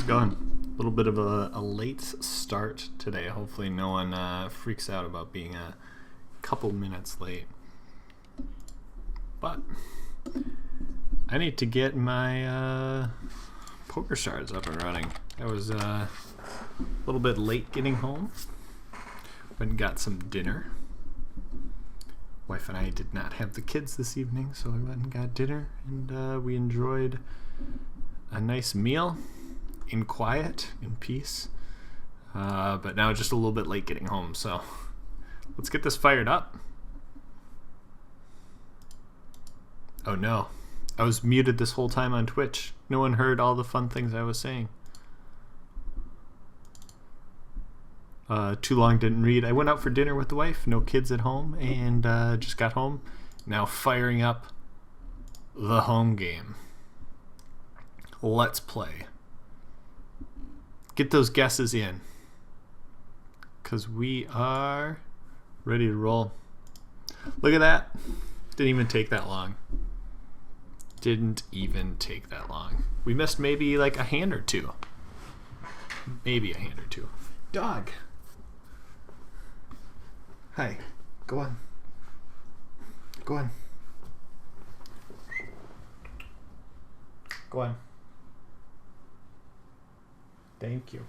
going? A little bit of a late start today. Hopefully no one freaks out about being a couple minutes late. But I need to get my poker shards up and running. I was a little bit late getting home. Went and got some dinner. Wife and I did not have the kids this evening, so I went and got dinner, and we enjoyed a nice meal in quiet, in peace. But now just a little bit late getting home, so let's get this fired up. Oh no, I was muted this whole time on Twitch. No one heard all the fun things I was saying. Too long didn't read. I went out for dinner with the wife, no kids at home, and just got home. Now firing up the home game. Let's play. Get those guesses in, because we are ready to roll. Look at that. Didn't even take that long. Didn't even take that long. We missed maybe like a hand or two. Maybe a hand or two. Dog. Hi. Go on. Go on. Go on. Thank you.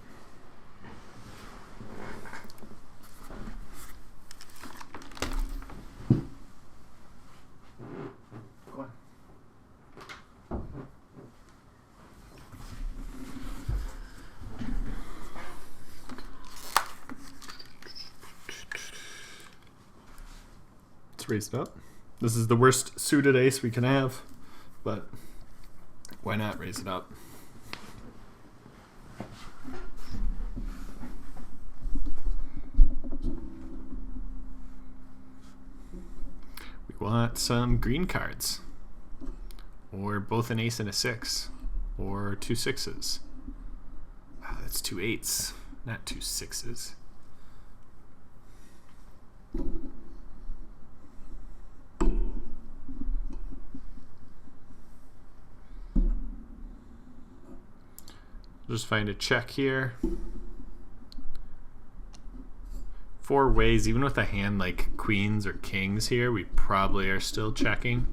Go on. Let's raise it up. This is the worst suited ace we can have, but why not raise it up? Want some green cards, or both an ace and a six, or two sixes. Wow, that's two eights, not two sixes. Just find a check here. Four ways, even with a hand like queens or kings here, we probably are still checking.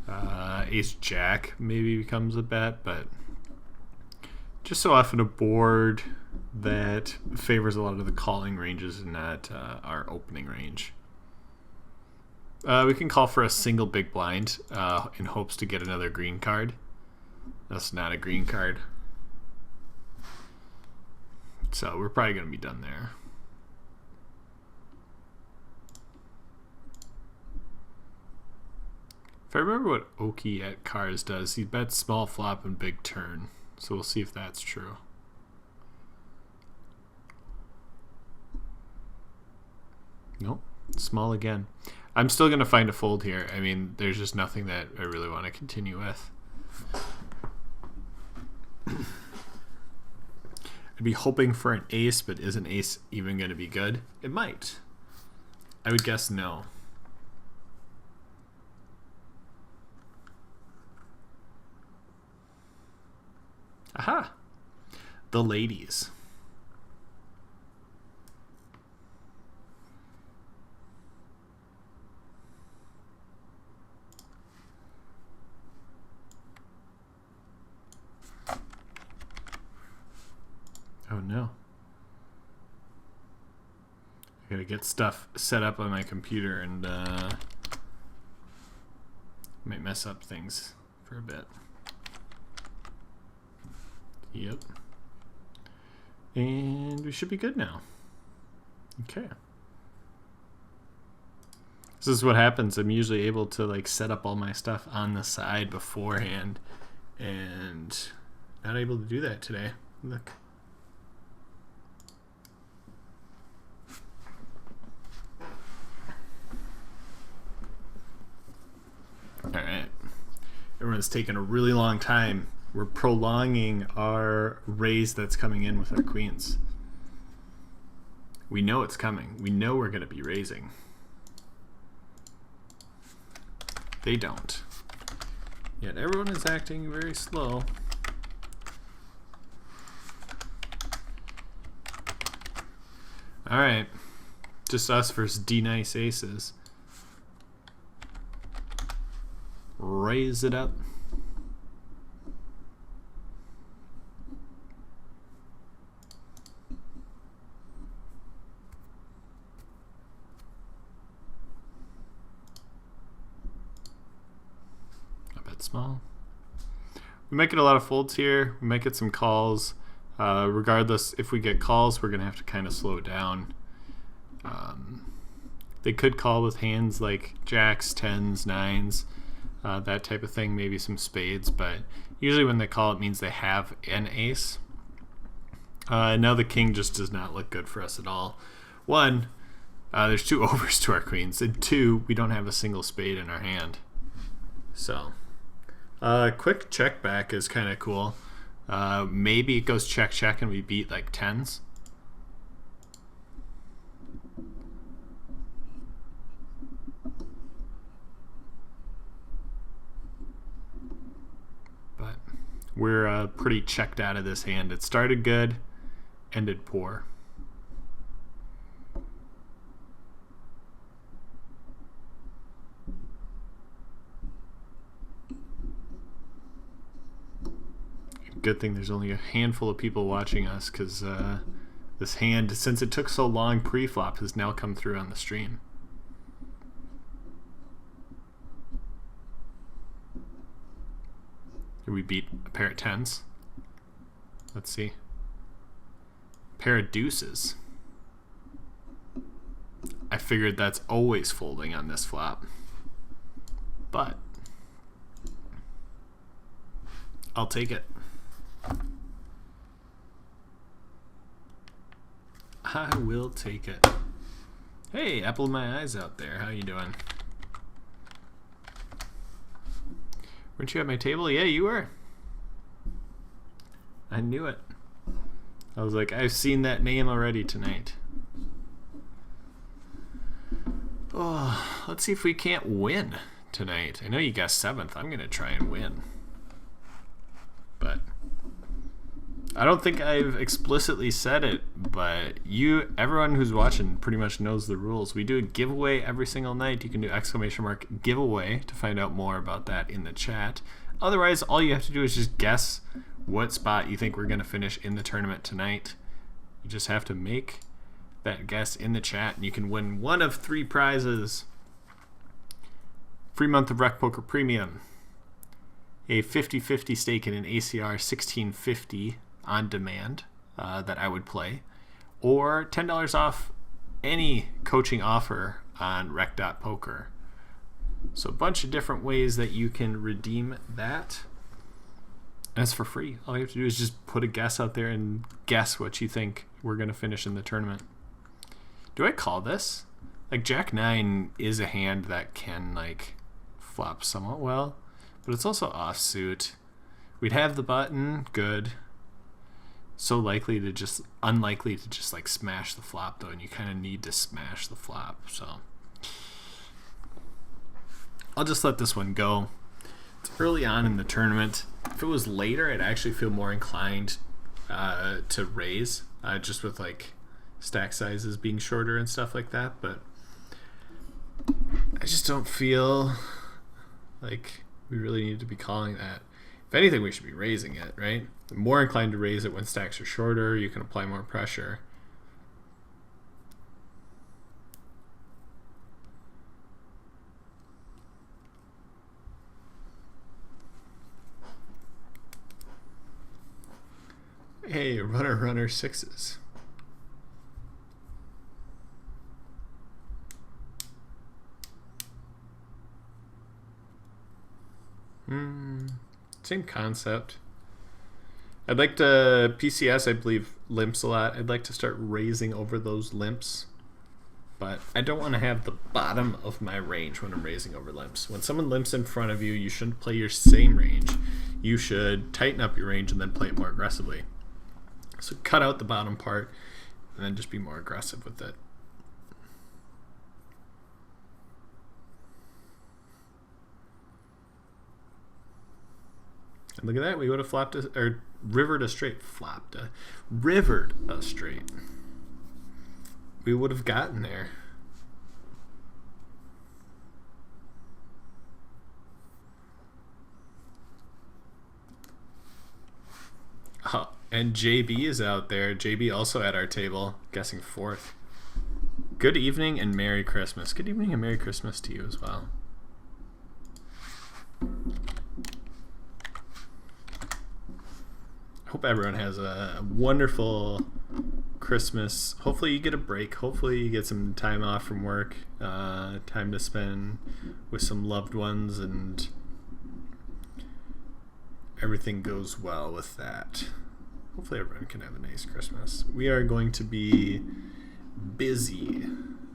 Ace jack maybe becomes a bet, but just so often a board that favors a lot of the calling ranges and not our opening range. We can call for a single big blind in hopes to get another green card. That's not a green card. So we're probably going to be done there. If I remember what Oki at Cars does, he bets small flop and big turn. So we'll see if that's true. Nope, small again. I'm still going to find a fold here. I mean, there's just nothing that I really want to continue with. I'd be hoping for an ace, but is an ace even going to be good? It might. I would guess no. Aha! The ladies. Oh no. I gotta get stuff set up on my computer, and might mess up things for a bit. Yep. And we should be good now. Okay. This is what happens. I'm usually able to like set up all my stuff on the side beforehand, and not able to do that today. Look. All right. Everyone's taking a really long time. We're prolonging our raise that's coming in with our queens. We know it's coming. We know we're going to be raising. They don't. Yet everyone is acting very slow. Alright. Just us versus D-nice aces. Raise it up. I bet small. We might get a lot of folds here. We might get some calls. Regardless, if we get calls, we're going to have to kind of slow down. They could call with hands like jacks, tens, nines, that type of thing, maybe some spades, but usually when they call, it means they have an ace. Now the king just does not look good for us at all. One, there's two overs to our queens, and two, we don't have a single spade in our hand. So, quick check back is kind of cool. Maybe it goes check, check, and we beat like tens. But we're pretty checked out of this hand. It started good, ended poor. Good thing there's only a handful of people watching us, because this hand, since it took so long pre-flop, has now come through on the stream. We beat a pair of tens. Let's see. A pair of deuces. I figured that's always folding on this flop, but I'll take it. I will take it. Hey, apple of my eyes out there. How you doing? Weren't you at my table? Yeah, you were. I knew it. I was like, I've seen that name already tonight. Oh, let's see if we can't win tonight. I know you got 7th. I'm going to try and win. But I don't think I've explicitly said it, but everyone who's watching pretty much knows the rules. We do a giveaway every single night. You can do ! giveaway to find out more about that in the chat. Otherwise, all you have to do is just guess what spot you think we're going to finish in the tournament tonight. You just have to make that guess in the chat, and you can win one of 3 prizes. Free month of RecPoker Premium, a 50-50 stake in an ACR 1650 on demand that I would play, or $10 off any coaching offer on Rec.Poker. So a bunch of different ways that you can redeem that. And it's for free. All you have to do is just put a guess out there and guess what you think we're going to finish in the tournament. Do I call this? Like, Jack 9 is a hand that can, like, flop somewhat well, but it's also offsuit. We'd have the button, good. So unlikely to just like smash the flop though, and you kind of need to smash the flop. So I'll just let this one go. It's early on in the tournament. If it was later, I'd actually feel more inclined to raise, just with like stack sizes being shorter and stuff like that. But I just don't feel like we really need to be calling that. If anything, we should be raising it, right? I'm more inclined to raise it when stacks are shorter. You can apply more pressure. Hey, runner, sixes. Same concept. I'd like to, PCS I believe limps a lot. I'd like to start raising over those limps, but I don't want to have the bottom of my range when I'm raising over limps. When someone limps in front of you, you shouldn't play your same range. You should tighten up your range and then play it more aggressively. So cut out the bottom part and then just be more aggressive with it. And look at that, we would have flopped or rivered a straight. Rivered a straight. we would have gotten there. Oh, and JB is out there. JB also at our table, guessing fourth. Good evening and Merry Christmas. Good evening and Merry Christmas to you as well. Hope everyone has a wonderful Christmas. Hopefully you get a break. Hopefully you get some time off from work, time to spend with some loved ones, and everything goes well with that. Hopefully everyone can have a nice Christmas. We are going to be busy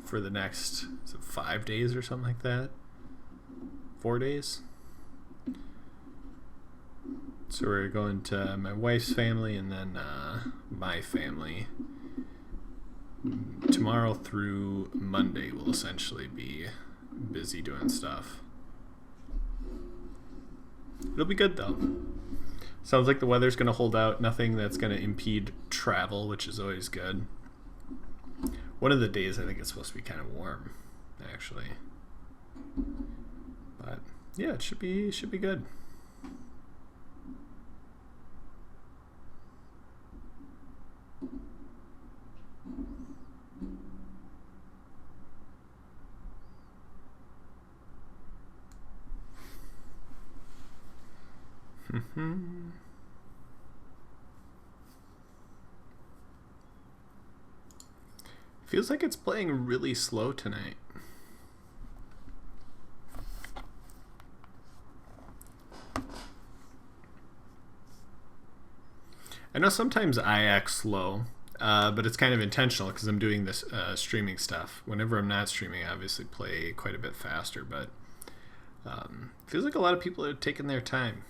for the next 5 days or something like that. 4 days. So we're going to my wife's family and then my family. Tomorrow through Monday we'll essentially be busy doing stuff. It'll be good though. Sounds like the weather's going to hold out. Nothing that's going to impede travel, which is always good. One of the days I think it's supposed to be kind of warm, actually. But yeah, it should be good. Feels like it's playing really slow tonight. I know sometimes I act slow, but it's kind of intentional because I'm doing this streaming stuff. Whenever I'm not streaming, I obviously play quite a bit faster, but feels like a lot of people are taking their time.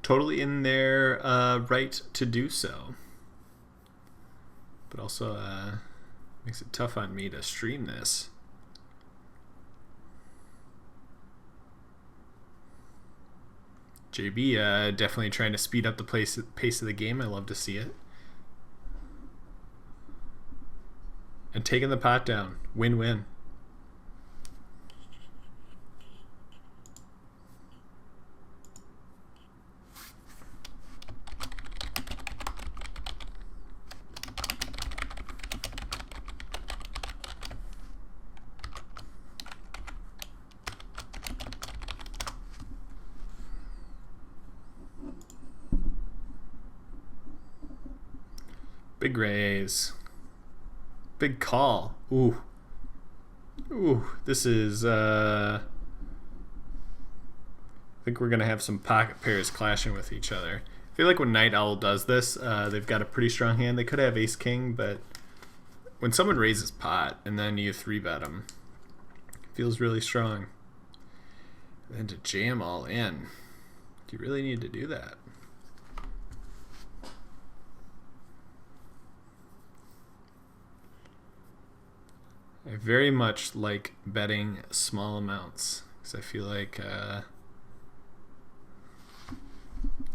Totally in their right to do so. But also makes it tough on me to stream this. JB definitely trying to speed up the pace of the game. I love to see it. And taking the pot down. Win-win. Big raise. Big call. Ooh. Ooh, this is, I think we're going to have some pocket pairs clashing with each other. I feel like when Night Owl does this, they've got a pretty strong hand. They could have Ace-King, but when someone raises pot and then you 3-bet them, it feels really strong. And then to jam all in. Do you really need to do that? I very much like betting small amounts because I feel like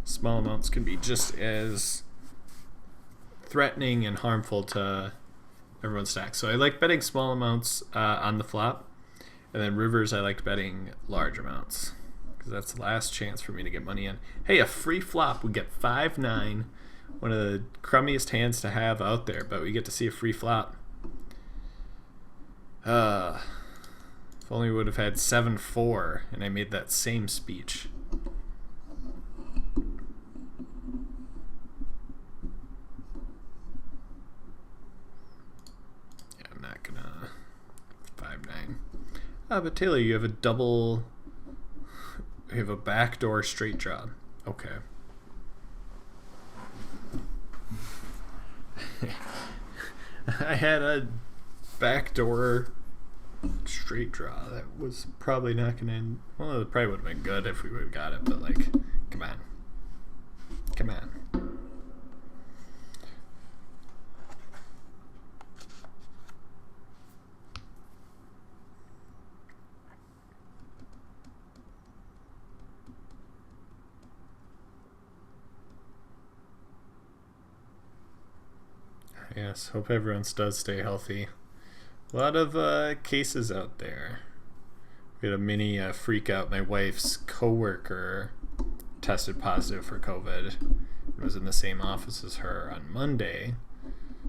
small amounts can be just as threatening and harmful to everyone's stack. So I like betting small amounts on the flop, and then rivers I like betting large amounts because that's the last chance for me to get money in. Hey, a free flop. We get 5-9, one of the crummiest hands to have out there, but we get to see a free flop. If only we would have had 7-4 and I made that same speech. Yeah, I'm not gonna 5-9. But Taylor, you have a double. You have a backdoor straight draw. Okay. I had a backdoor straight draw that was probably not gonna end. Well, it probably would have been good if we would have got it, but like, come on. Yes, hope everyone does stay healthy. A lot of cases out there. We had a mini freak out. My wife's coworker tested positive for COVID. It was in the same office as her on Monday.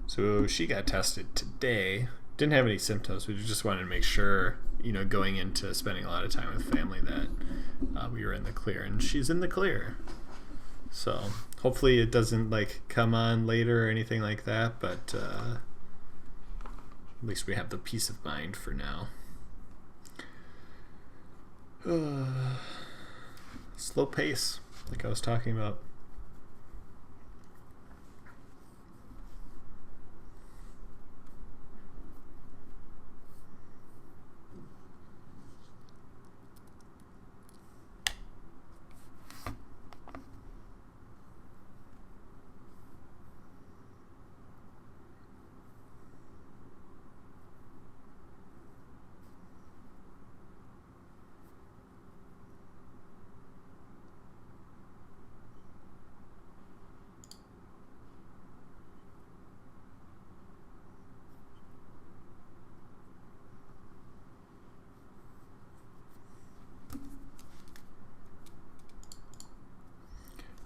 So she got tested today. Didn't have any symptoms. We just wanted to make sure, you know, going into spending a lot of time with family that we were in the clear. And she's in the clear. So hopefully it doesn't like come on later or anything like that. But at least we have the peace of mind for now. Slow pace, like I was talking about.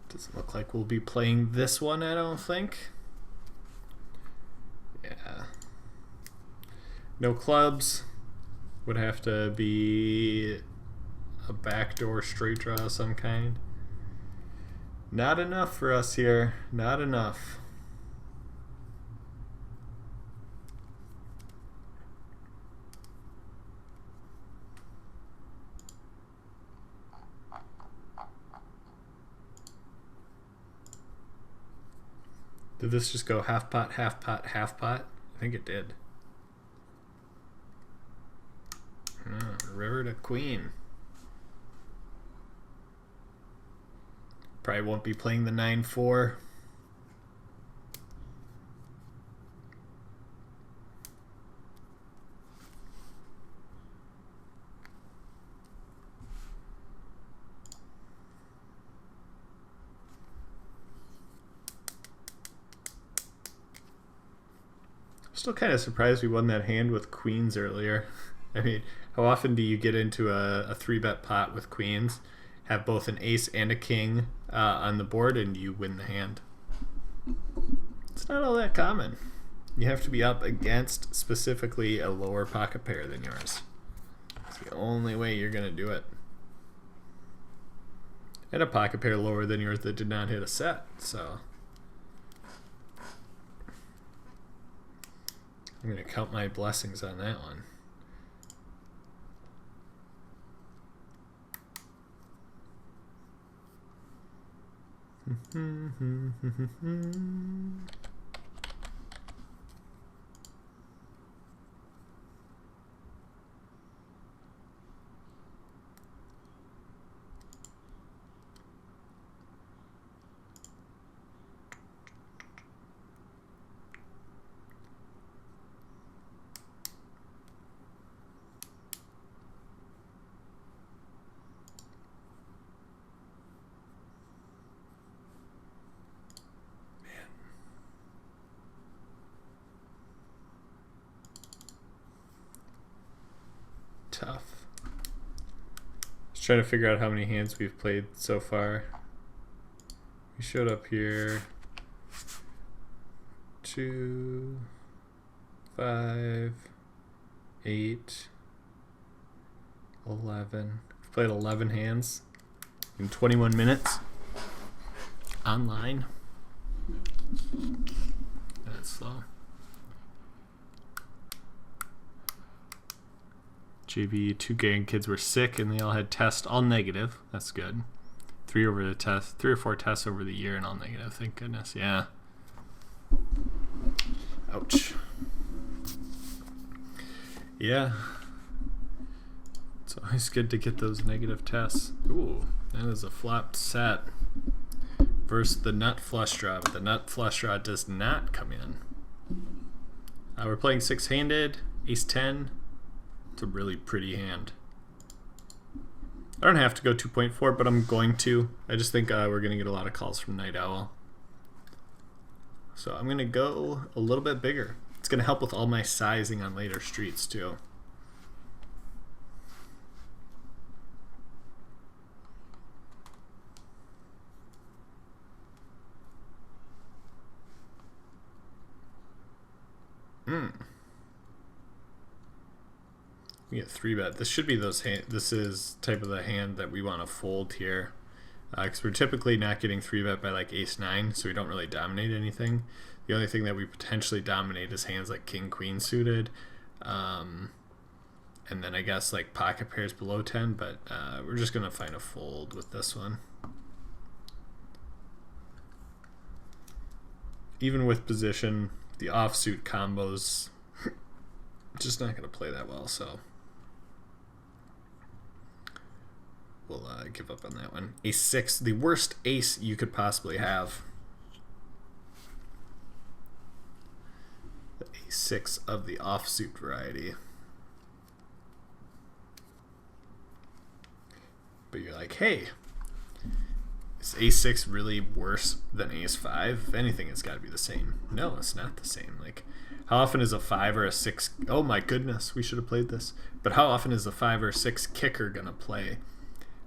Doesn't look like we'll be playing this one, I don't think. Yeah. No clubs. Would have to be a backdoor straight draw of some kind. Not enough for us here. Not enough. Did this just go half pot, half pot, half pot? I think it did. River to queen. Probably won't be playing the 9-4. Still kind of surprised we won that hand with queens earlier. I mean, how often do you get into a 3-bet pot with queens, have both an ace and a king on the board, and you win the hand? It's not all that common. You have to be up against specifically a lower pocket pair than yours. It's the only way you're going to do it. And a pocket pair lower than yours that did not hit a set, so... I'm going to count my blessings on that one. Tough. Just trying to figure out how many hands we've played so far. We showed up here 2, 5, 8, 11. We've played 11 hands in 21 minutes online. That's slow. JV, 2 grandkids were sick and they all had tests, all negative. That's good. 3 or 4 tests over the year and all negative. Thank goodness. Yeah. Ouch. Yeah. It's always good to get those negative tests. Ooh, that is a flopped set. Versus the nut flush draw, but the nut flush draw does not come in. We're playing 6-handed, ace-10. It's a really pretty hand. I don't have to go 2.4, but I'm going to. I just think we're going to get a lot of calls from Night Owl. So I'm going to go a little bit bigger. It's going to help with all my sizing on later streets too. We get 3-bet. This should be those hand. This is type of the hand that we want to fold here, because we're typically not getting 3-bet by like ace-9, so we don't really dominate anything. The only thing that we potentially dominate is hands like king-queen suited, and then I guess like pocket pairs below 10. But we're just gonna find a fold with this one. Even with position, the offsuit combos just not gonna play that well. So. We'll give up on that one. Ace-6, the worst ace you could possibly have. The ace-6 of the offsuit variety. But you're like, hey, is ace-6 really worse than ace-5? If anything, it's got to be the same. No, it's not the same. Like, how often is a 5 or a 6? Oh my goodness, we should have played this. But how often is a 5 or 6 kicker gonna play?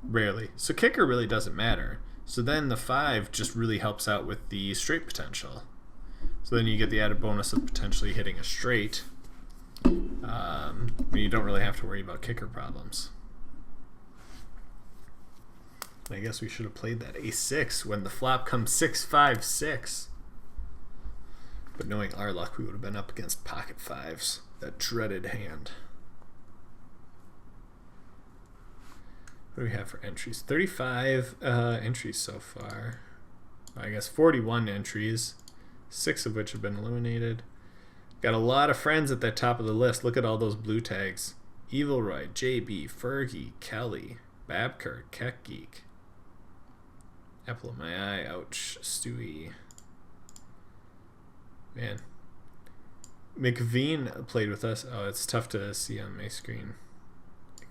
Rarely. So kicker really doesn't matter. So then the 5 just really helps out with the straight potential. So then you get the added bonus of potentially hitting a straight. You don't really have to worry about kicker problems. I guess we should have played that ace-6 when the flop comes 6-5-6. But knowing our luck, we would have been up against pocket 5s. That dreaded hand. What do we have for entries? 35 entries so far. I guess 41 entries, 6 of which have been eliminated. Got a lot of friends at the top of the list. Look at all those blue tags. Evilroy, JB, Fergie, Kelly, Babker, Keck Geek. Apple of my eye, ouch, Stewie. Man. McVean played with us. Oh, it's tough to see on my screen. I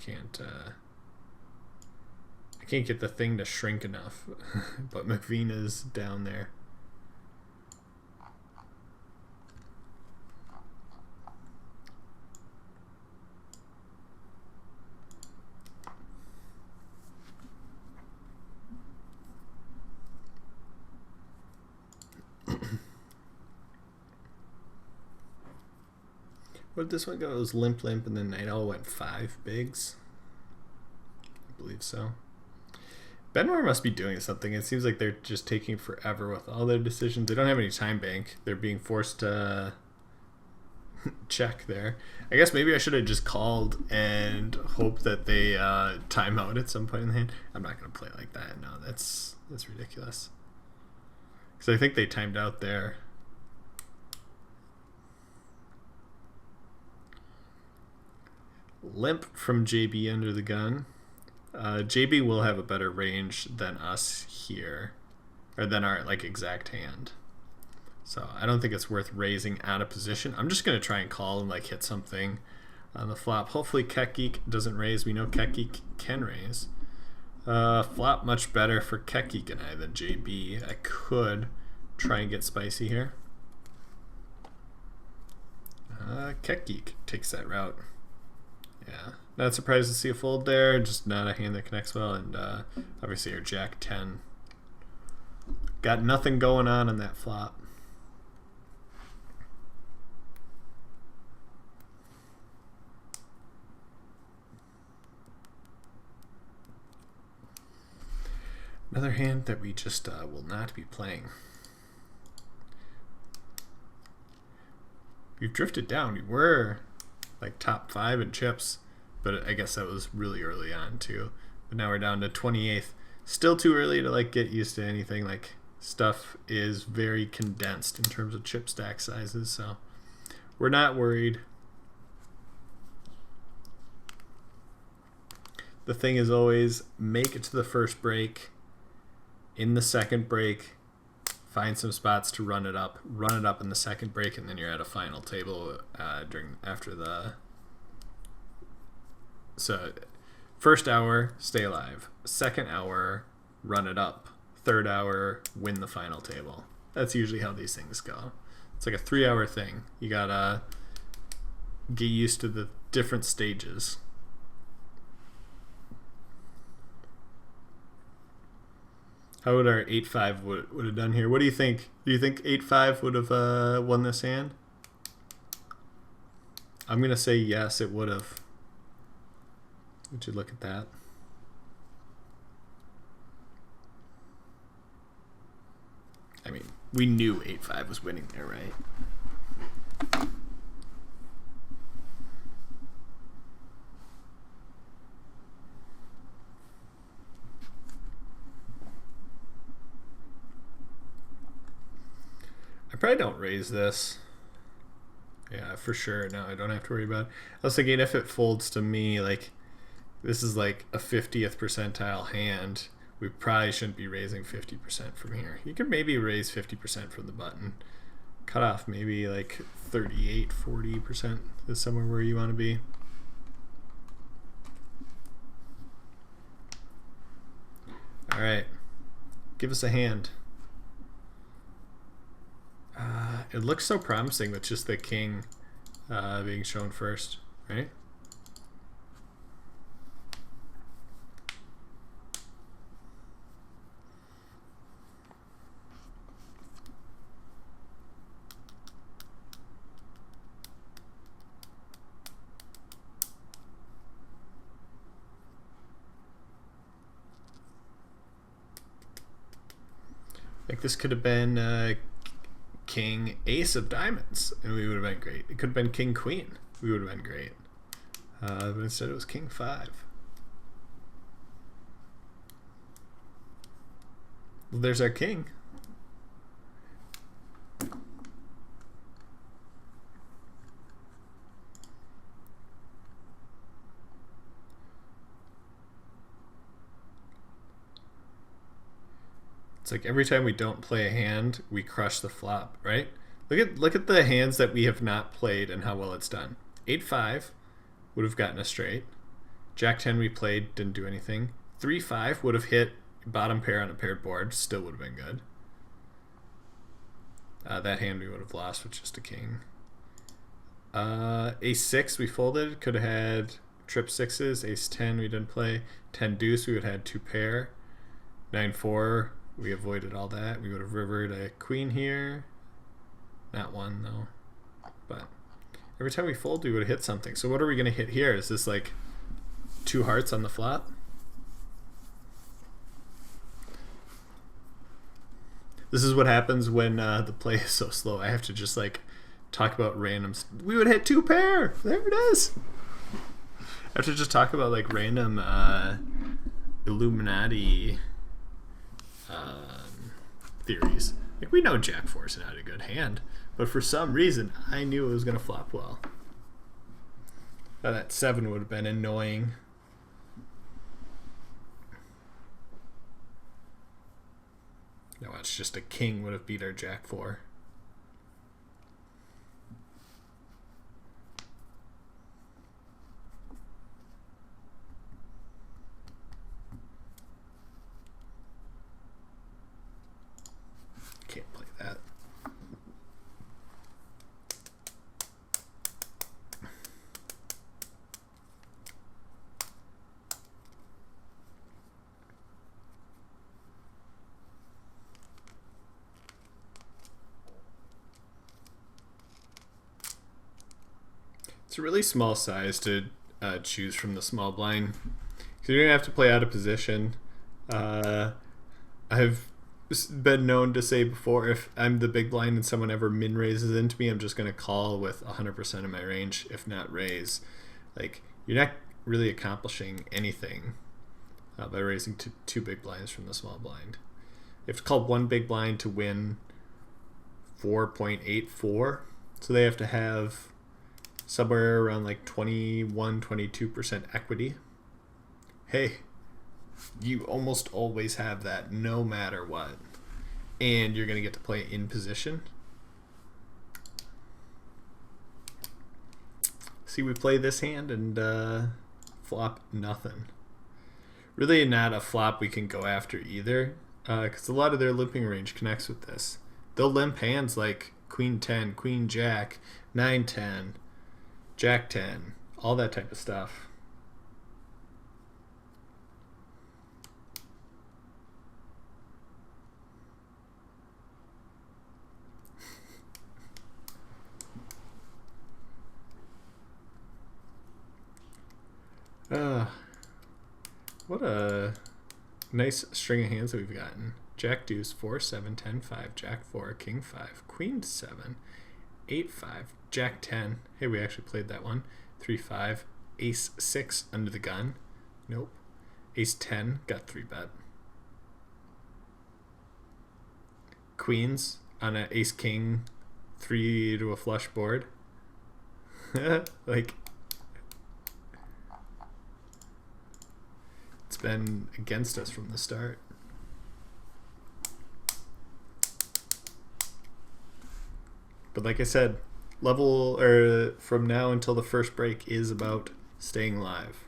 can't get the thing to shrink enough, but McVean is down there. What did this one go? It was limp, and then Night Owl went 5 bigs. I believe so. Benmore must be doing something. It seems like they're just taking forever with all their decisions. They don't have any time bank. They're being forced to check there. I guess maybe I should have just called and hoped that they time out at some point in the hand. I'm not going to play like that. No, that's ridiculous. Because I think they timed out there. Limp from JB under the gun. JB will have a better range than us here, or than our like exact hand. So I don't think it's worth raising out of position. I'm just gonna try and call and like hit something on the flop. Hopefully Keck Geek doesn't raise. We know Keck Geek can raise. Flop much better for Keck Geek and I than JB. I could try and get spicy here. Keck Geek takes that route. Yeah, not surprised to see a fold there. Just not a hand that connects well, and obviously our Jack 10 got nothing going on that flop. Another hand that we just will not be playing. We've drifted down. We were like top 5 in chips, but I guess that was really early on too. But now we're down to 28th. Still too early to like get used to anything. Like stuff is very condensed in terms of chip stack sizes, so we're not worried. The thing is always make it to the first break. In the second break, find some spots to run it up in the second break, and then you're at a final table after the. So, first hour, stay alive. Second hour, run it up. Third hour, win the final table. That's usually how these things go. It's like a 3-hour thing. You gotta get used to the different stages. How would our 8-5 would have done here? What do you think? Do you think 8-5 would have won this hand? I'm gonna say yes, it would have. Would you look at that? I mean, we knew 8-5 was winning there, right? I probably don't raise this. Yeah, for sure. No, I don't have to worry about it. I was thinking if it folds to me, like, this is like a 50th percentile hand, we probably shouldn't be raising 50% from here. You could maybe raise 50% from the button. Cut off maybe like 38, 40% is somewhere where you want to be. All right, give us a hand. It looks so promising with just the king being shown first, right? Like this could have been king ace of diamonds and we would have been great. It could have been king queen. We would have been great. But instead it was king 5. Well, there's our king. It's like every time we don't play a hand, we crush the flop, right? Look at the hands that we have not played and how well it's done. 8-5 would have gotten us straight. Jack 10 we played, didn't do anything. 3-5 would have hit bottom pair on a paired board, still would have been good. That hand we would have lost with just a king. Ace 6 we folded, could have had trip 6s. Ace 10 we didn't play. 10 deuce we would have had 2 pair. 9-4 we avoided all that. We would have rivered a queen here. Not one though. But every time we fold we would have hit something. So what are we going to hit here? Is this like 2 hearts on the flop? This is what happens when the play is so slow. I have to just like talk about randoms. We would hit 2 pair. There it is. I have to just talk about like random Illuminati theories. Like we know Jack 4 is not a good hand, but for some reason I knew it was going to flop well. Now that 7 would have been annoying. No, it's just a king would have beat our Jack 4. Can't play that. It's a really small size to choose from the small blind. Because you're going to have to play out of position. I've been known to say before, if I'm the big blind and someone ever min raises into me, I'm just going to call with 100% of my range, if not raise. Like, you're not really accomplishing anything by raising two big blinds from the small blind. You have to call one big blind to win 4.84. So they have to have somewhere around like 21-22% equity. Hey, you almost always have that no matter what. And you're going to get to play in position. See, we play this hand and flop nothing. Really not a flop we can go after either, because a lot of their looping range connects with this. they'll limp hands like Queen 10, Queen Jack, 9-10, Jack 10, all that type of stuff. What a nice string of hands that we've gotten. Jack deuce, 4, 7, 10, 5, Jack 4, King 5, Queen 7, 8, 5, Jack 10. Hey, we actually played that one. 3, 5, Ace 6 under the gun. Nope. Ace 10, got 3-bet. Queens on an Ace King 3 to a flush board. Like, it's been against us from the start. But like I said, level or from now until the first break is about staying live.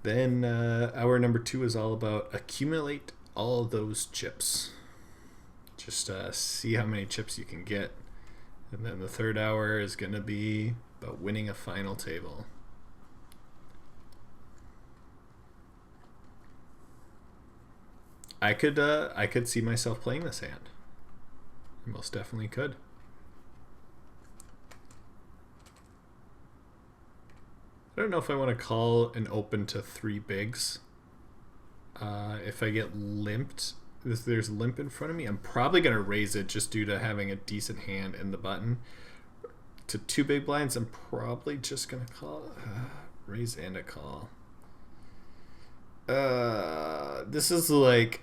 Then hour number 2 is all about accumulate all those chips. Just see how many chips you can get. And then the third hour is going to be about winning a final table. I could see myself playing this hand. I most definitely could. I don't know if I want to call an open to 3 bigs. If I get limped, if there's limp in front of me, I'm probably going to raise it just due to having a decent hand in the button. To 2 big blinds, I'm probably just going to call raise and a call. This is like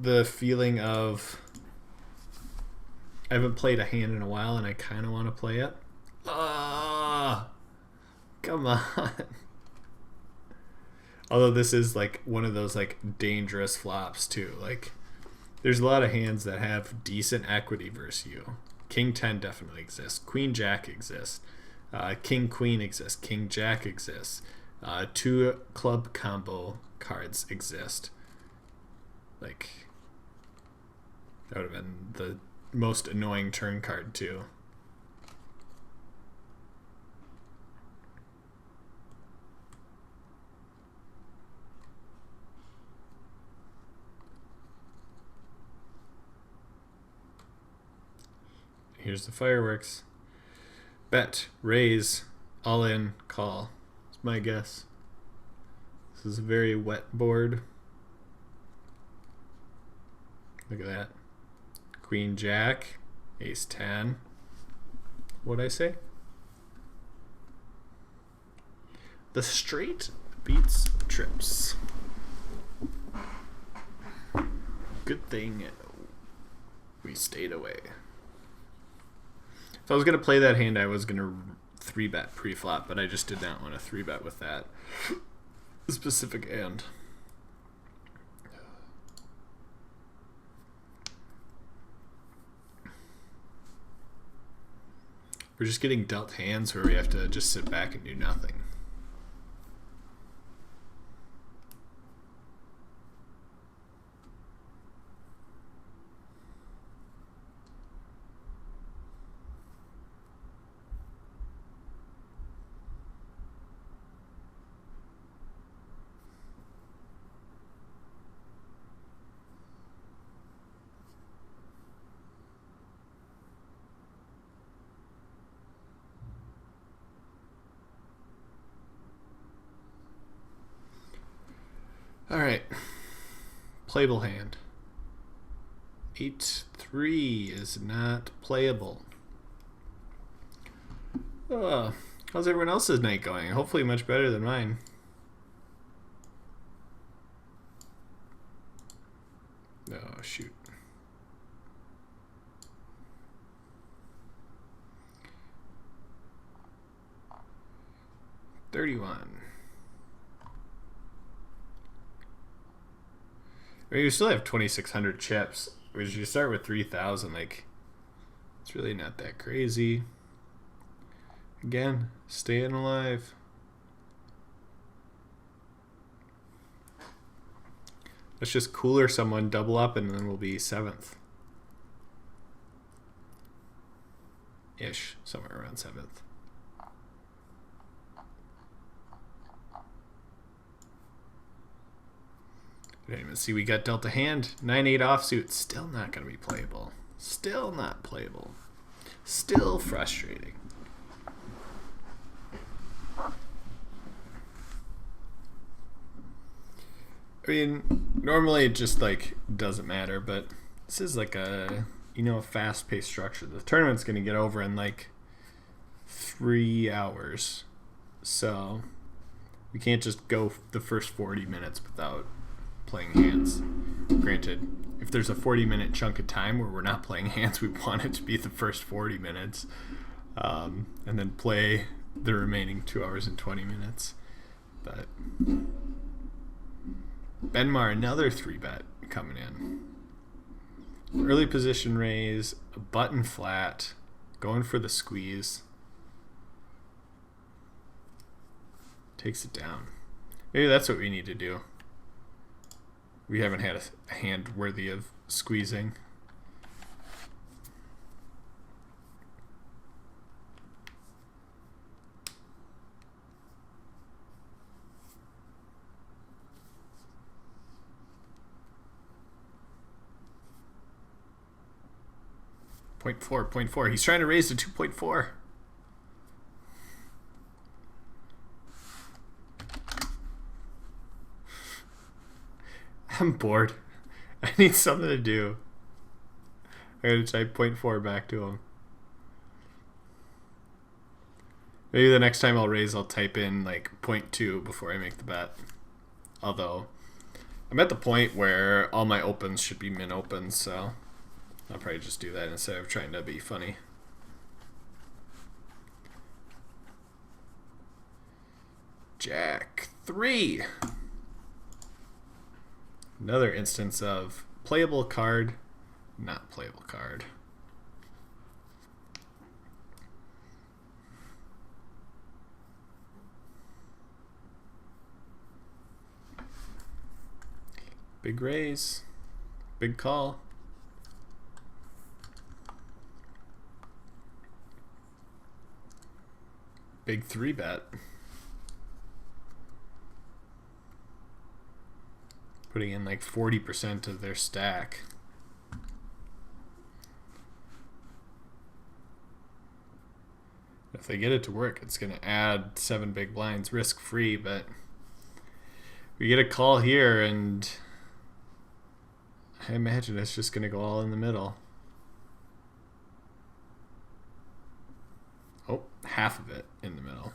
the feeling of I haven't played a hand in a while and I kind of want to play it. Come on. Although this is like one of those like dangerous flops too. Like there's a lot of hands that have decent equity versus you. King 10 definitely exists. Queen Jack exists. King Queen exists. King Jack exists. 2 club combo cards exist. Like that would have been the most annoying turn card too. Here's the fireworks. Bet, raise, all in, call. That's my guess. This is a very wet board. Look at that. Queen Jack, Ace 10. What'd I say? The straight beats trips. Good thing we stayed away. If I was going to play that hand, I was going to 3-bet pre-flop, but I just did not want to 3-bet with that specific hand. We're just getting dealt hands where we have to just sit back and do nothing. Alright. Playable hand. 8-3 is not playable. How's everyone else's night going? Hopefully much better than mine. Oh, shoot. $31. I mean, you still have 2,600 chips. Which you start with 3,000, like, it's really not that crazy. Again, staying alive. Let's just cooler someone, double up, and then we'll be 7th. Ish, somewhere around 7th. Didn't even see we got dealt a hand. 9-8 offsuit. Still not going to be playable. Still not playable. Still frustrating. I mean, normally it just like doesn't matter, but this is like a, you know, a fast-paced structure. The tournament's going to get over in like 3 hours. So we can't just go the first 40 minutes without playing hands. Granted, if there's a 40-minute chunk of time where we're not playing hands, we want it to be the first 40 minutes, and then play the remaining 2 hours and 20 minutes. But Benmar, another 3-bet coming in. Early position raise, a button flat, going for the squeeze. Takes it down. Maybe that's what we need to do. We haven't had a hand worthy of squeezing. Point four. He's trying to raise to 2.4. I'm bored. I need something to do. I gotta type 0.4 back to him. Maybe the next time I'll raise, I'll type in like 0.2 before I make the bet. Although, I'm at the point where all my opens should be min opens, so I'll probably just do that instead of trying to be funny. Jack 3. Another instance of playable card, not playable card. Big raise, big call. Big 3-bet. Putting in like 40% of their stack. If they get it to work, it's going to add 7 big blinds risk-free, but we get a call here, and I imagine it's just going to go all in the middle. Oh, half of it in the middle.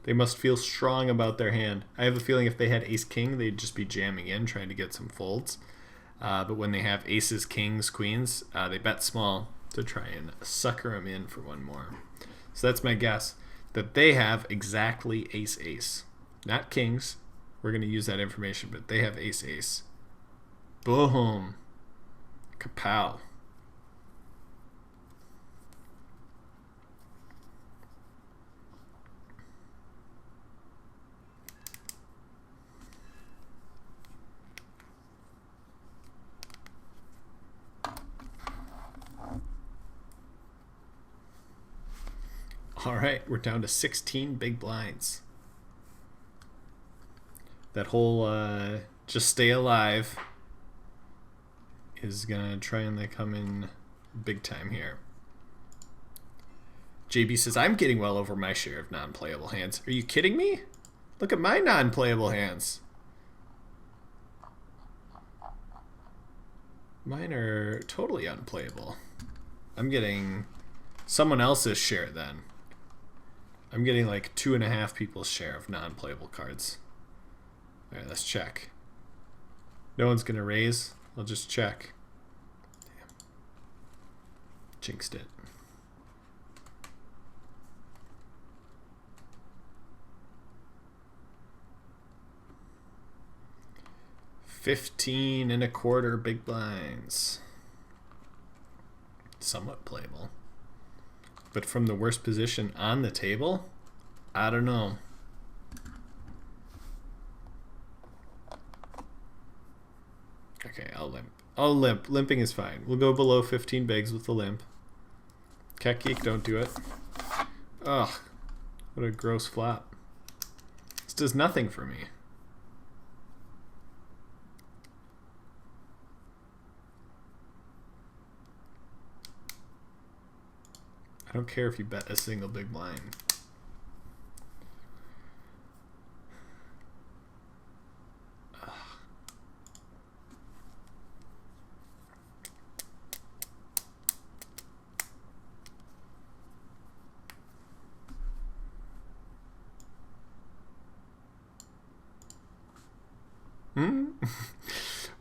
They must feel strong about their hand. I have a feeling if they had ace-king, they'd just be jamming in, trying to get some folds. But when they have aces, kings, queens, they bet small to try and sucker them in for one more. So that's my guess, that they have exactly ace-ace. Not kings. We're going to use that information, but they have ace-ace. Boom. Kapow. All right, we're down to 16 big blinds. That whole just stay alive is going to try and they come in big time here. JB says, I'm getting well over my share of non-playable hands. Are you kidding me? Look at my non-playable hands. Mine are totally unplayable. I'm getting someone else's share then. I'm getting like 2.5 people's share of non-playable cards. All right, let's check. No one's going to raise. I'll just check. Damn. Jinxed it. $15.25 big blinds. Somewhat playable. But from the worst position on the table, I don't know. Okay, I'll limp. I'll limp. Limping is fine. We'll go below 15 bigs with the limp. Cat geek, don't do it. Ugh. What a gross flop. This does nothing for me. I don't care if you bet a single big blind.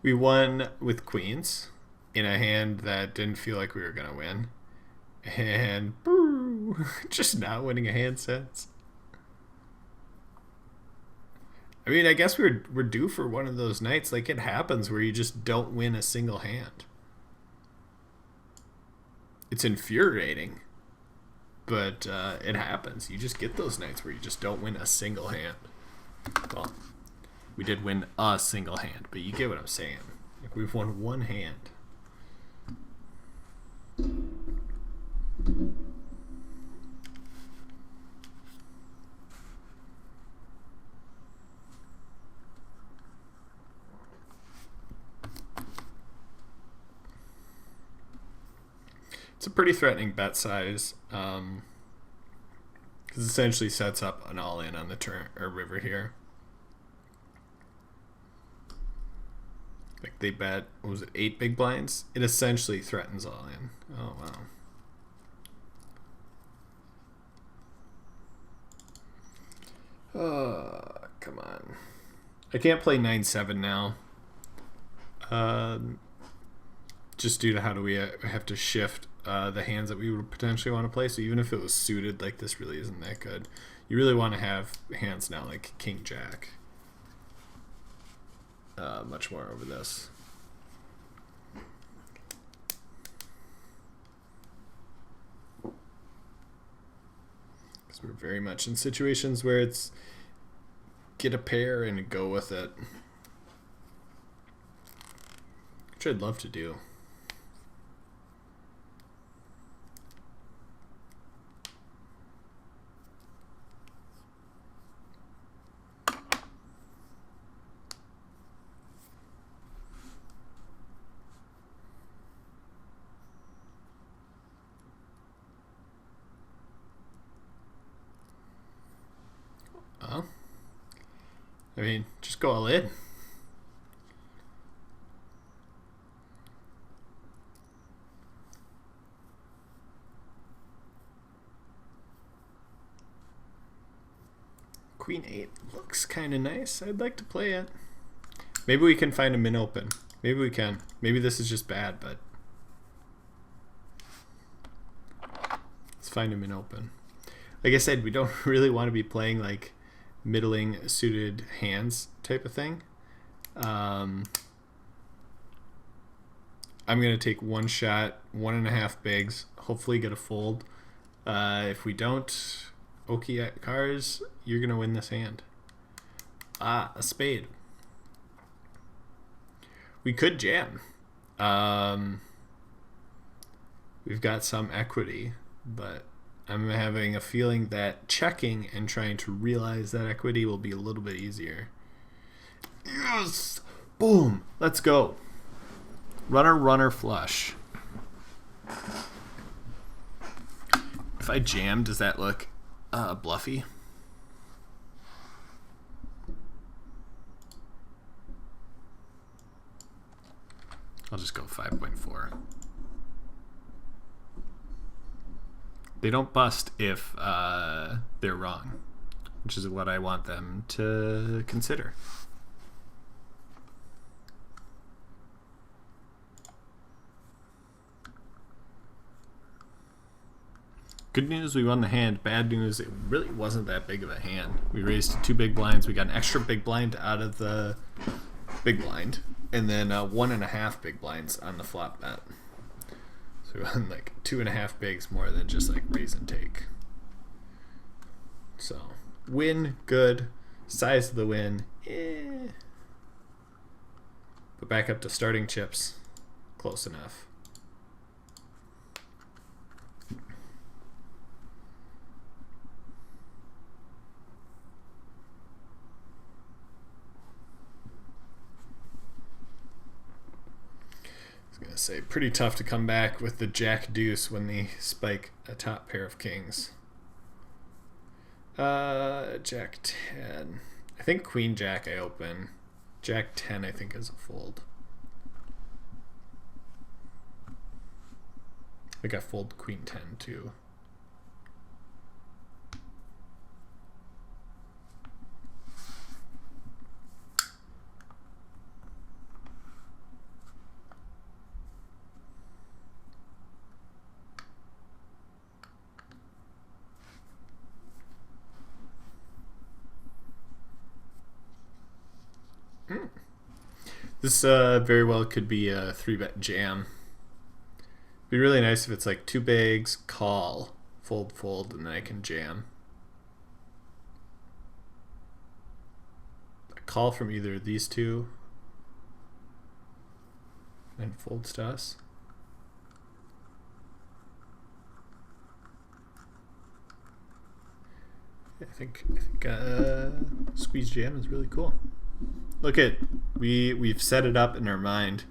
We won with queens in a hand that didn't feel like we were going to win. And boo, just not winning a hand sense. I mean, I guess we're due for one of those nights. Like, it happens where you just don't win a single hand. It's infuriating, but it happens. You just get those nights where you just don't win a single hand. Well, we did win a single hand, but you get what I'm saying. Like, we've won one hand. It's a pretty threatening bet size, because it essentially sets up an all-in on the turn or river here. Like, they bet, what was it, 8 big blinds? It essentially threatens all in. Oh, wow. Come on. I can't play 9-7 now. Just due to how do we have to shift the hands that we would potentially want to play. So even if it was suited, like, this really isn't that good. You really want to have hands now like King Jack. Much more over this. Because we're very much in situations where it's get a pair and go with it. Which I'd love to do. I mean, just go all in. Queen 8 looks kind of nice. I'd like to play it. Maybe we can find a min open. Maybe we can. Maybe this is just bad, but let's find a min open. Like I said, we don't really want to be playing like middling suited hands type of thing. I'm gonna take one shot, 1.5 bigs, hopefully get a fold. If we don't, Oki at cars, you're gonna win this hand. A spade. We could jam. We've got some equity, but I'm having a feeling that checking and trying to realize that equity will be a little bit easier. Yes! Boom! Let's go. Runner, runner, flush. If I jam, does that look bluffy? I'll just go 5.4. They don't bust if they're wrong, which is what I want them to consider. Good news, we won the hand. Bad news, it really wasn't that big of a hand. We raised 2 big blinds. We got an extra big blind out of the big blind, and then 1.5 big blinds on the flop bet. So we won like 2.5 bigs more than just like raise and take. So win, good. Size of the win, but But back up to starting chips. Close enough. I was going to say, pretty tough to come back with the Jack Deuce when they spike a top pair of kings. Jack 10. I think Queen Jack I open. Jack 10 I think is a fold. I think I fold Queen 10 too. This very well could be a 3-bet jam. It'd be really nice if it's like 2 bigs, call, fold, fold, and then I can jam. A call from either of these two, and folds to us. I think squeeze jam is really cool. Look at, we've set it up in our mind.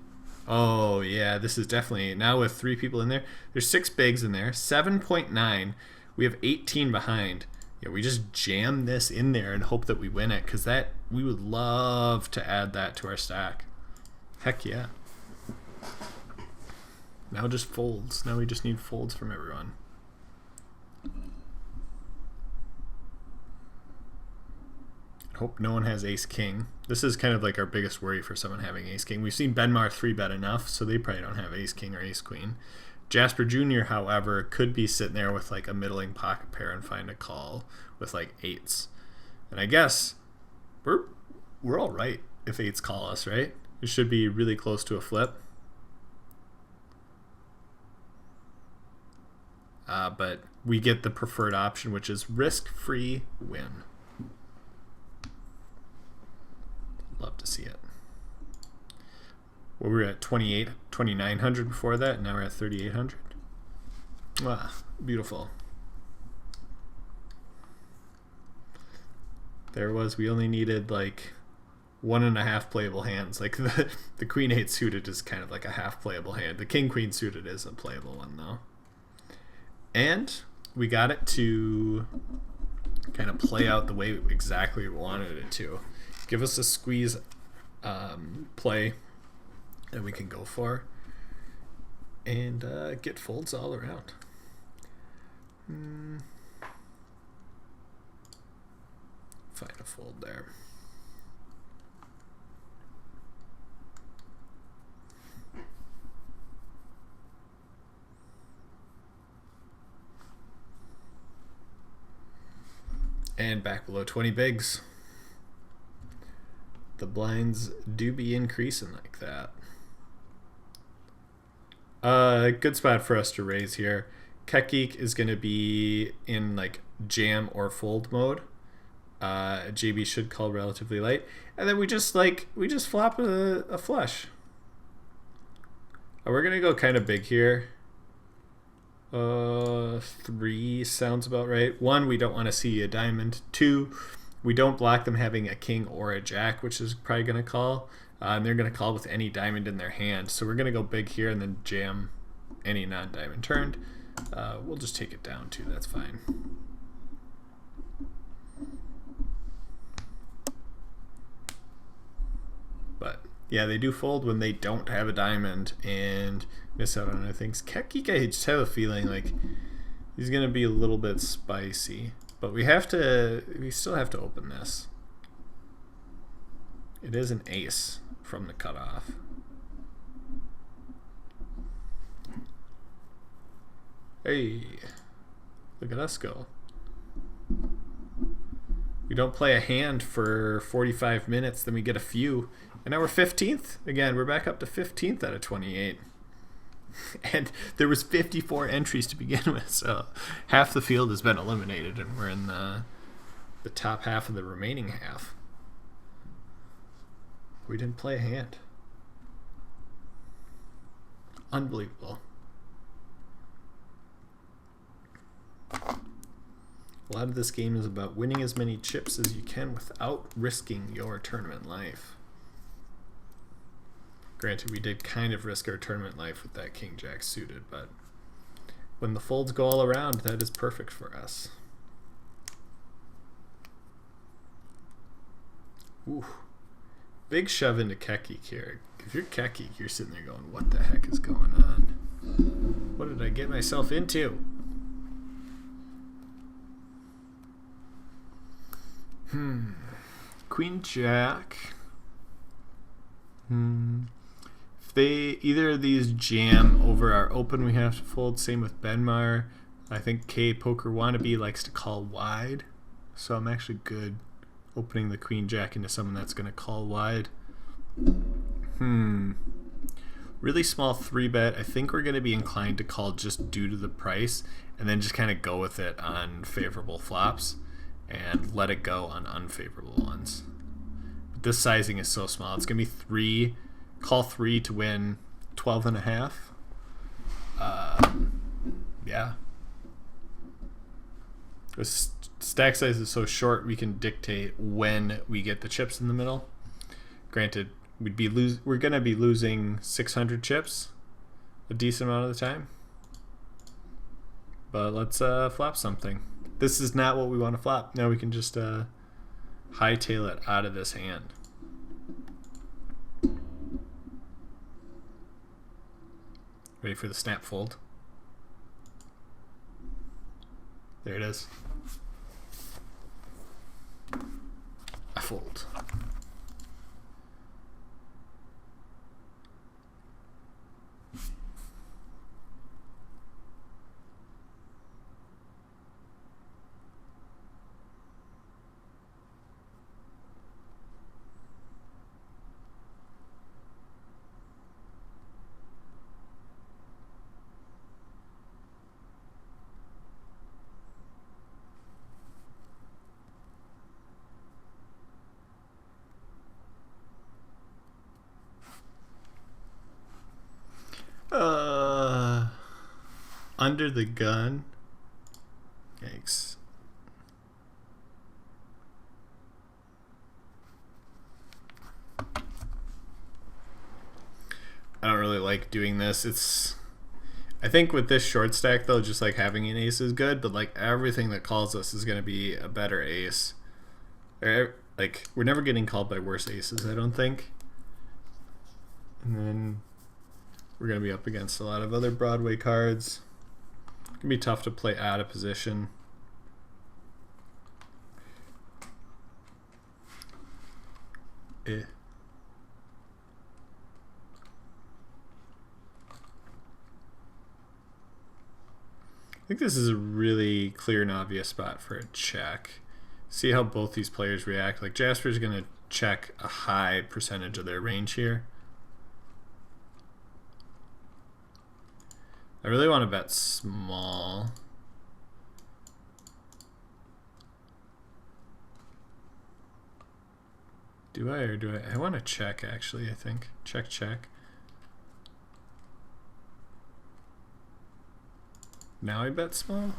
Oh yeah, this is definitely, now with 3 people in there, there's 6 bigs in there, 7.9, we have 18 behind. Yeah, we just jam this in there and hope that we win it, because that, we would love to add that to our stack. Heck yeah. Now just folds. Now we just need folds from everyone. Hope no one has ace king. This is kind of like our biggest worry for someone having ace king. We've seen Benmar 3-bet enough, so they probably don't have ace king or ace queen. Jasper Jr., however, could be sitting there with like a middling pocket pair and find a call with like 8s. And I guess we're all right if 8s call us, right? It should be really close to a flip. But we get the preferred option, which is risk-free win. Love to see it. Well, we were at 2,900 before that, and now we're at 3,800. Ah, beautiful. There it was. We only needed like 1.5 playable hands. Like the Queen 8 suited is kind of like a half playable hand. The King Queen suited is a playable one though. And we got it to kind of play out the way exactly we wanted it to. Give us a squeeze play that we can go for and get folds all around. Find a fold there. And back below 20 bigs. The blinds do be increasing like that. Good spot for us to raise here. Kekgeek is going to be in like jam or fold mode. JB should call relatively light, and then we just flop a flush. We're gonna go kind of big here. 3 sounds about right. 1, we don't want to see a diamond. 2, we don't block them having a king or a jack, which is probably going to call. And they're going to call with any diamond in their hand. So we're going to go big here and then jam any non-diamond turned. We'll just take it down too. That's fine. But yeah, they do fold when they don't have a diamond and miss out on other things. Kekgeek, I just have a feeling like he's going to be a little bit spicy. But we still have to open this. It is an ace from the cutoff. Hey, look at us go. We don't play a hand for 45 minutes, then we get a few. And now we're 15th. Again, we're back up to 15th out of 28. And there was 54 entries to begin with, so half the field has been eliminated, and we're in the top half of the remaining half. We didn't play a hand. Unbelievable. A lot of this game is about winning as many chips as you can without risking your tournament life. Granted, we did kind of risk our tournament life with that King Jack suited, but when the folds go all around, that is perfect for us. Ooh. Big shove into Keki here. If you're Keki, you're sitting there going, what the heck is going on? What did I get myself into? Queen Jack. If either of these jam over our open, we have to fold. Same with Benmar. I think K Poker Wannabe likes to call wide, so I'm actually good opening the Queen Jack into someone that's going to call wide. Really small 3-bet. I think we're going to be inclined to call just due to the price, and then just kind of go with it on favorable flops and let it go on unfavorable ones. But this sizing is so small. It's going to be 3. Call 3 to win 12.5. Yeah. The stack size is so short, we can dictate when we get the chips in the middle. Granted, we're going to be losing 600 chips a decent amount of the time. But let's flop something. This is not what we want to flop. Now we can just hightail it out of this hand. Ready for the snap fold? There it is. I fold. Under the gun. Yikes. I don't really like doing this. I think with this short stack though, just like having an ace is good, but like everything that calls us is going to be a better ace. Like we're never getting called by worse aces, I don't think. And then we're going to be up against a lot of other Broadway cards. It's going to be tough to play out of position. I think this is a really clear and obvious spot for a check. See how both these players react. Like Jasper's going to check a high percentage of their range here. I really want to bet small. Do I or do I? I want to check actually, I think. Check, check. Now I bet small.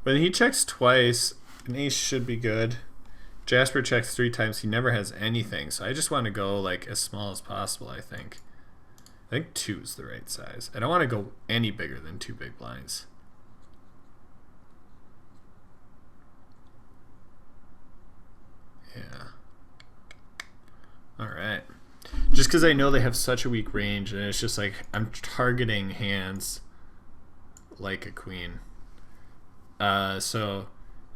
When he checks twice, an ace should be good. Jasper checks 3 times. He never has anything. So I just want to go like as small as possible, I think. I think 2 is the right size. I don't want to go any bigger than 2 big blinds. Yeah. All right. Just because I know they have such a weak range, and it's just like I'm targeting hands like a queen. So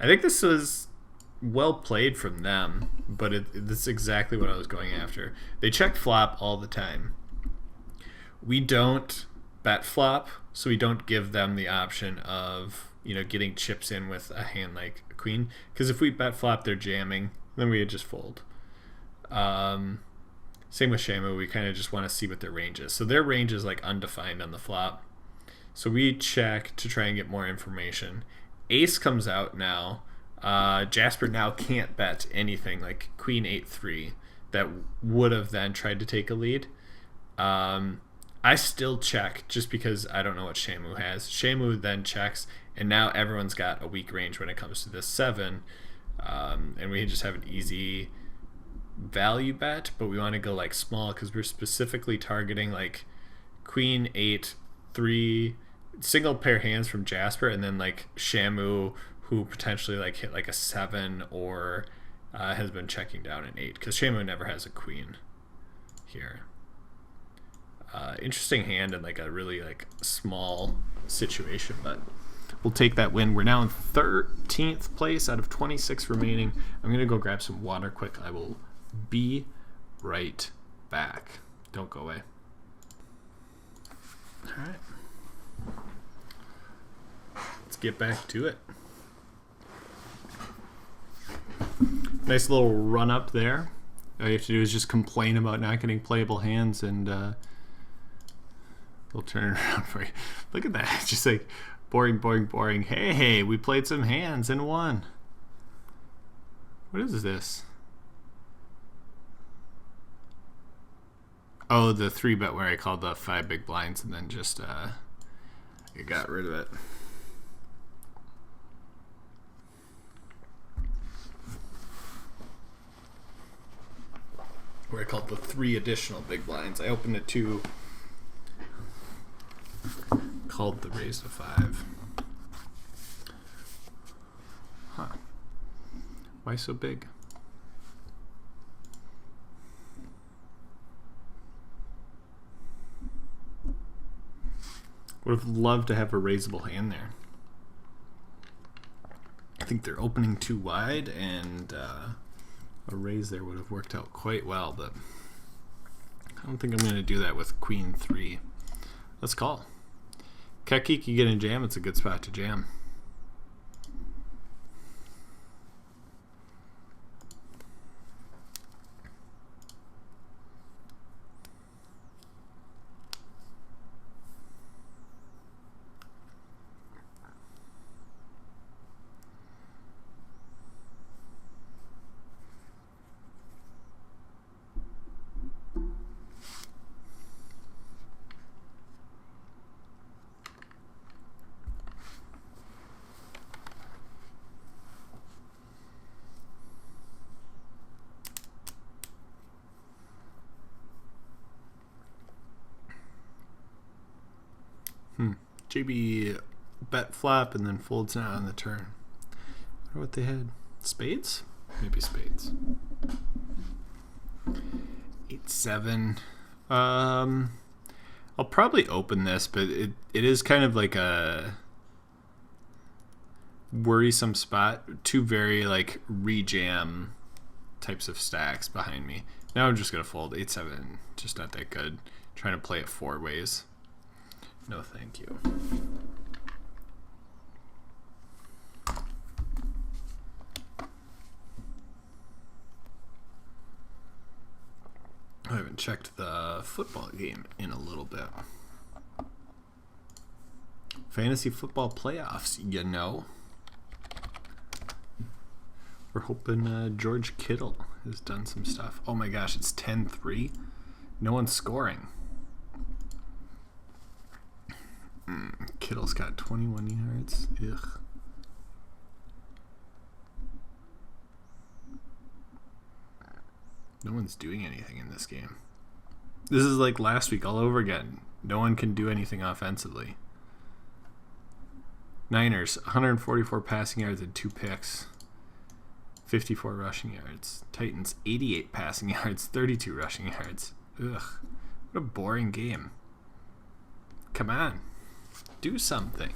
I think this was well played from them, but this is exactly what I was going after. They check flop all the time. We don't bet flop, so we don't give them the option of, you know, getting chips in with a hand like a queen. Because if we bet flop, they're jamming, then we would just fold. Same with Shamu, we kind of just want to see what their range is. So their range is like undefined on the flop. So we check to try and get more information. Ace comes out now. Jasper now can't bet anything like Queen 8-3 that would have then tried to take a lead. I still check just because I don't know what Shamu has. Shamu then checks, and now everyone's got a weak range when it comes to this 7. And we just have an easy value bet, but we want to go like small because we're specifically targeting like queen 8, 3 single pair hands from Jasper, and then like Shamu, who potentially like hit like a 7 or has been checking down an 8 because Shamu never has a queen here. Interesting hand in like a really like small situation, but we'll take that win. We're now in 13th place out of 26 remaining. I'm gonna go grab some water quick. I will be right back. Don't go away. All right, let's get back to it. Nice little run up there. All you have to do is just complain about not getting playable hands, and we'll turn it around for you. Look at that. It's just like boring, boring, boring. Hey, we played some hands and won. What is this? Oh, the 3-bet where I called the 5 big blinds and then just I got rid of it. Where I called the 3 additional big blinds. I opened it 2. Called the raise to 5. Huh. Why so big? Would have loved to have a raisable hand there. I think they're opening too wide, and a raise there would have worked out quite well, but I don't think I'm going to do that with queen 3. Let's call. Keki can get in jam. It's a good spot to jam. JB bet flop and then folds out on the turn. I wonder what they had. Spades? Maybe spades. 8-7. I'll probably open this, but it is kind of like a worrisome spot. 2 very like rejam types of stacks behind me. Now I'm just gonna fold. 8-7, just not that good. Trying to play it 4 ways. No, thank you. I haven't checked the football game in a little bit. Fantasy football playoffs, you know. We're hoping George Kittle has done some stuff. Oh my gosh, it's 10-3. No one's scoring. Kittle's got 21 yards. Ugh. No one's doing anything in this game. This is like last week all over again. No one can do anything offensively. Niners, 144 passing yards and 2 picks. 54 rushing yards. Titans, 88 passing yards, 32 rushing yards. Ugh. What a boring game. Come on. Do something.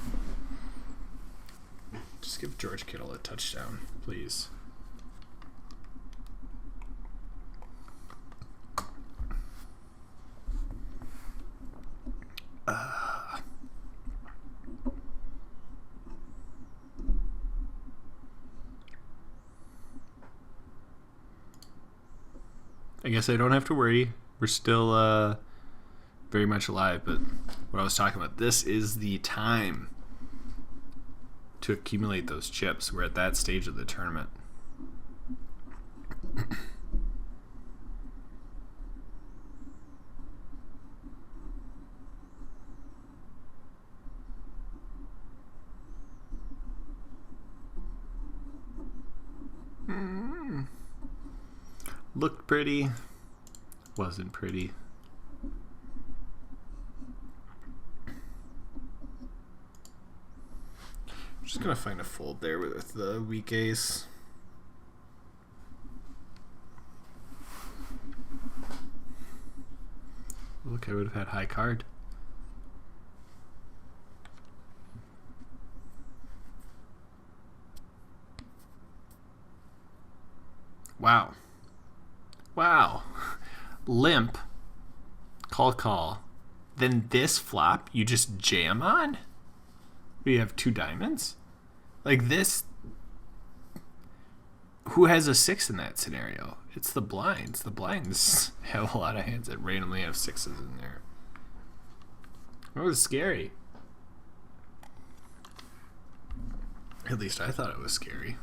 Just give George Kittle a touchdown, please. I guess I don't have to worry. We're still very much alive, but what I was talking about, this is the time to accumulate those chips. We're at that stage of the tournament. I Looked pretty. Wasn't pretty. I'm just going to find a fold there with the weak ace. Look, I would have had high card. Wow. Wow. Limp. Call. Then this flop you just jam on? We have 2 diamonds? Like this. Who has a 6 in that scenario? It's the blinds. The blinds have a lot of hands that randomly have 6s in there. That was scary. At least I thought it was scary.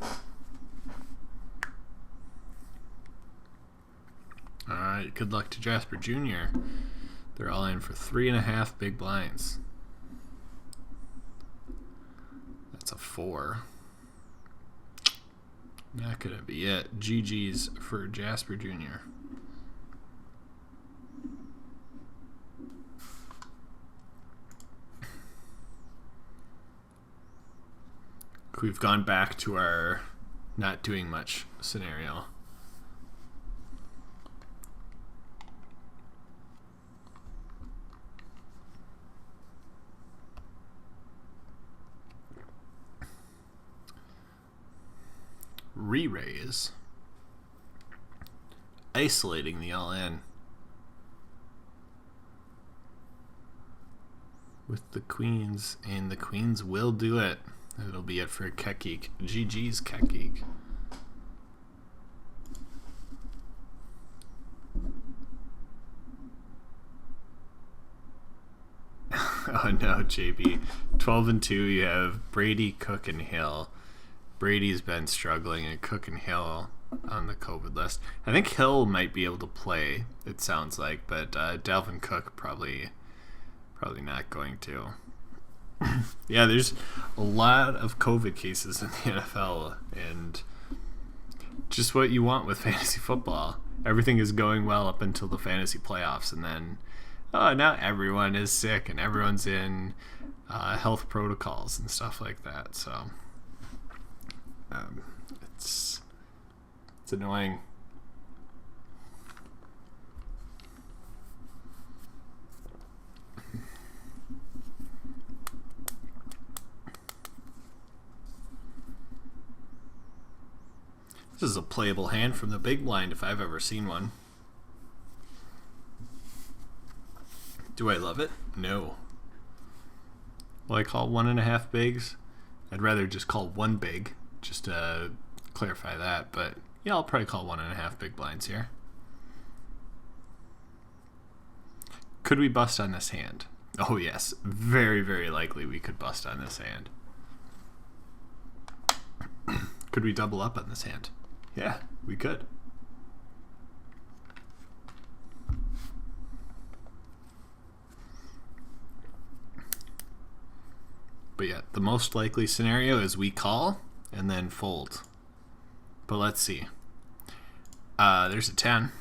Alright, good luck to Jasper Jr. They're all in for 3.5 big blinds. That's a 4. Not gonna be it. GG's for Jasper Jr. We've gone back to our not doing much scenario. Re-raise. Isolating the all-in. With the queens, and the queens will do it. It'll be it for Kekik. GG's Kekik. Oh no, JB. 12 and 2, you have Brady, Cook, and Hill. Brady's been struggling, and Cook and Hill on the COVID list. I think Hill might be able to play, it sounds like, but Dalvin Cook probably not going to. Yeah, there's a lot of COVID cases in the NFL, and just what you want with fantasy football. Everything is going well up until the fantasy playoffs, and then now everyone is sick, and everyone's in health protocols and stuff like that, so... it's annoying. This is a playable hand from the big blind if I've ever seen one. Do I love it? No. Will I call 1.5 bigs? I'd rather just call 1 big, just to clarify that. But yeah, I'll probably call 1.5 big blinds here. Could we bust on this hand? Oh yes, very, very likely we could bust on this hand. Could we double up on this hand? Yeah, we could. But yeah, the most likely scenario is we call and then fold. But let's see. There's a 10.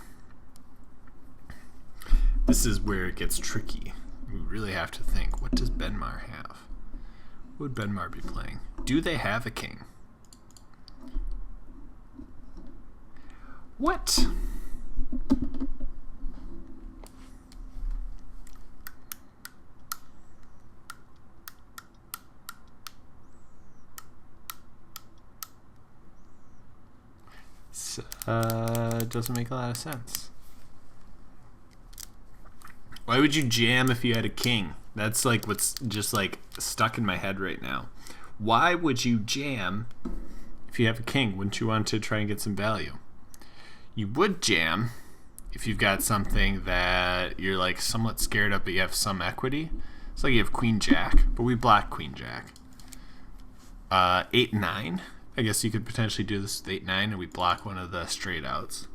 This is where it gets tricky. We really have to think. What does Benmar have? What would Benmar be playing? Do they have a king? What? Doesn't make a lot of sense. Why would you jam if you had a king? That's like what's just like stuck in my head right now. Why would you jam if you have a king? Wouldn't you want to try and get some value? You would jam if you've got something that you're like somewhat scared of, but you have some equity. It's like you have Queen Jack, but we block Queen Jack. 8-9. I guess you could potentially do this with 8-9, and we block one of the straight outs.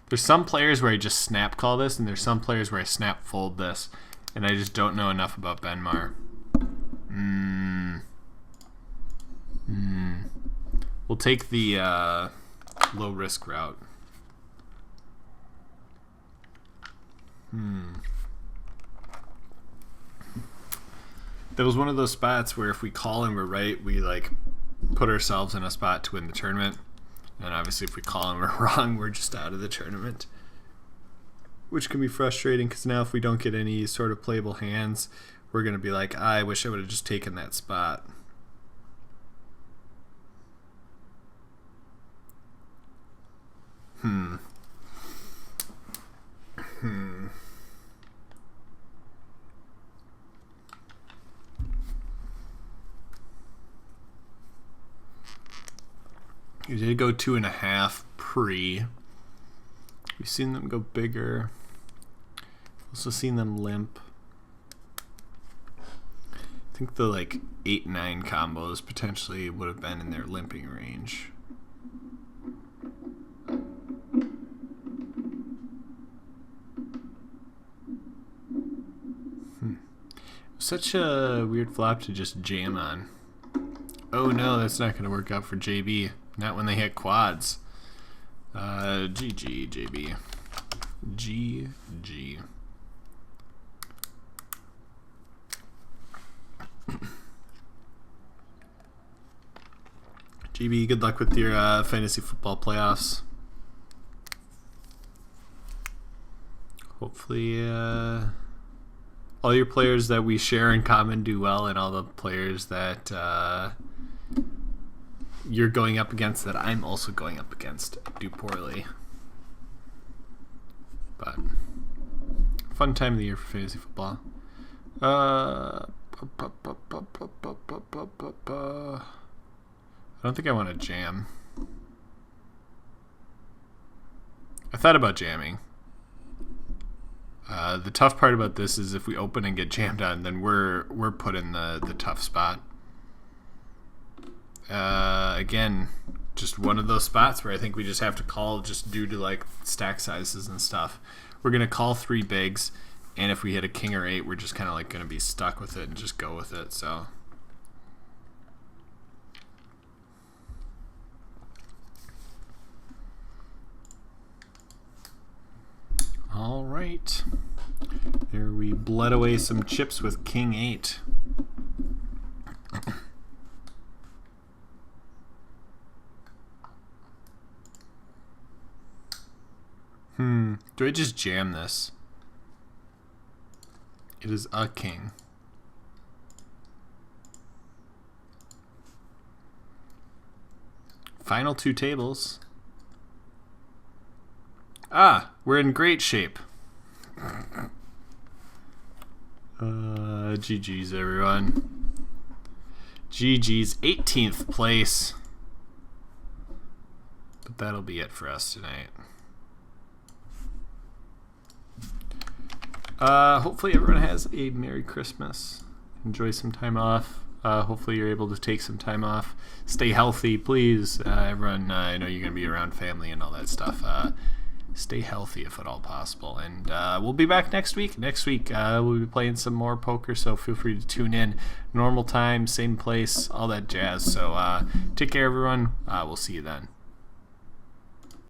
There's some players where I just snap call this, and there's some players where I snap fold this, and I just don't know enough about Benmar. We'll take the low risk route. That was one of those spots where if we call and we're right, we like put ourselves in a spot to win the tournament. And obviously if we call and we're wrong, we're just out of the tournament. Which can be frustrating because now if we don't get any sort of playable hands, we're going to be like, I wish I would have just taken that spot. You did go 2.5 pre. We've seen them go bigger. Also seen them limp. I think the like 8-9 combos potentially would have been in their limping range. Such a weird flop to just jam on. Oh no, that's not going to work out for JB. Not when they hit quads. GG, JB. GG. GB, good luck with your fantasy football playoffs. Hopefully all your players that we share in common do well, and all the players that you're going up against that I'm also going up against do poorly. But fun time of the year for fantasy football. I don't think I want to jam. I thought about jamming. The tough part about this is if we open and get jammed on, then we're put in the tough spot. Again, just one of those spots where I think we just have to call just due to like stack sizes and stuff. We're gonna call 3 bigs, and if we hit a king or 8, we're just kind of like gonna be stuck with it and just go with it. So. All right. There we bled away some chips with king 8. Do I just jam this? It is a king. Final 2 tables. Ah, we're in great shape. GG's, everyone. GG's 18th place. But that'll be it for us tonight. Hopefully everyone has a Merry Christmas. Enjoy some time off. Hopefully you're able to take some time off. Stay healthy, please. Everyone, I know you're going to be around family and all that stuff. Stay healthy if at all possible. And we'll be back next week. Next week, we'll be playing some more poker, so feel free to tune in. Normal time, same place, all that jazz. So take care, everyone. We'll see you then.